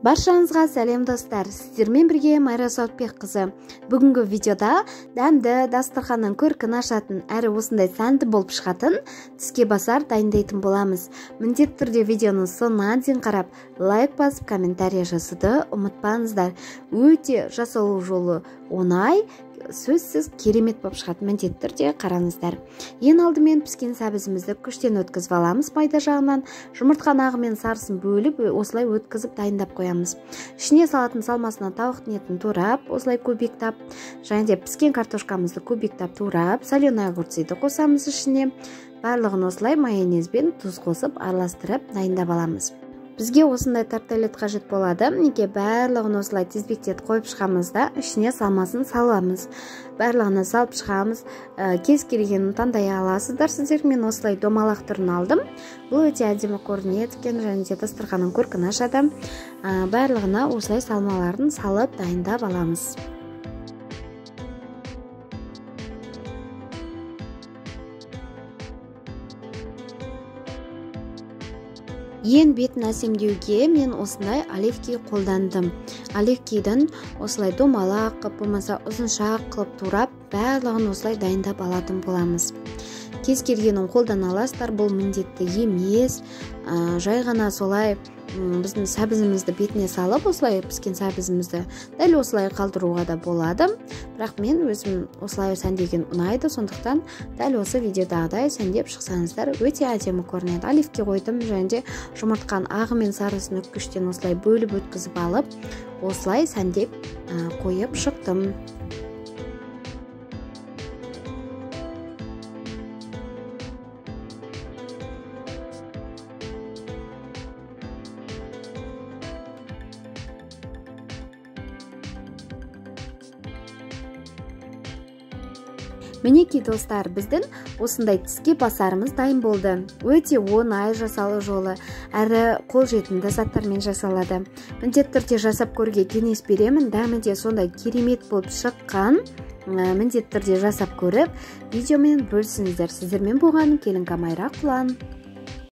Баршаңызға сәлем достар, сіздермен бірге Майра Сауытбекқызы. Бүгінгі видеода дәмді дастарханның көркін ашатын, әрі осындай сәнді болып шығатын тіске басар дайындайтын боламыз. Міндетті түрде видеоның соңына дейін қарап, лайк басып, комментария жазуды ұмытпаңыздар. Өте жасалу жолы оңай, сөзсіз керемет болып шығатын, міндетті түрде қараңыздар. Ең алдымен піскен сәбізімізді күштен өткізіп аламыз майда жағынан. Жұмыртқан ағы мен сарысын бөліп, осылай өткізіп дайындап қоямыз. Ішіне салатын салмасына тауықтың етін турап, осылай көбектап, және де піскен картошкамызды көбектап турап, соленый огурцты қосамыз ішіне. Барлығын осылай майонезбен тұз қосып араластырып дайындап аламыз. Бізге осындай тарталет қажет болады. Неге барлығын осылай тізбектет қойып шығамыз да, ішіне салмасын саламыз. Барлығына салып шығамыз. Кез келгенін таңдай аласыздар сіздер. Мен осылай домалақ түрін алдым. Бұл өте әдемі көрінеді екен, және де дастарханның көркін ашады. Барлығына осылай салмаларын салып дайындап аламыз. Ең бетін әсемдеуге мен осындай оливки қолдандым. Оливкидің осылай домалақ қып, болмаса ұзыншақ қылып турап, барлығын осылай дайындап алатын боламыз. Кез келгенін қолдан аласыздар, бұл міндетті емес. Жай ғана солай біздің сәбізімізді бетіне салып, осылай піскен сәбізімізді дәл осылай қалдыруға да болады. Бірақ мен өзім осылай сәндеген ұнайды, сондықтан дәл осы видеодағыдай сәндеп шықсаңыздар өте әдемі көрінеді. Оливки қойдым, және де жұмыртқан ағы мен сарысын үккіштен осылай бөліп өткізіп алып, осылай сәндеп қойып шықтым. Мінекей достар, біздің осындай тіске басарымыз дайын болды. Өте оңай жасалу жолы, әрі қолжетімді заттармен жасалады. Міндетті түрде жасап көруге кеңес беремін. Дәмі де сондай керемет болып шыққан. Міндетті түрде жасап көріп, видеомен бөлісіңіздер. Сіздермен болған Келін Майра Құлан.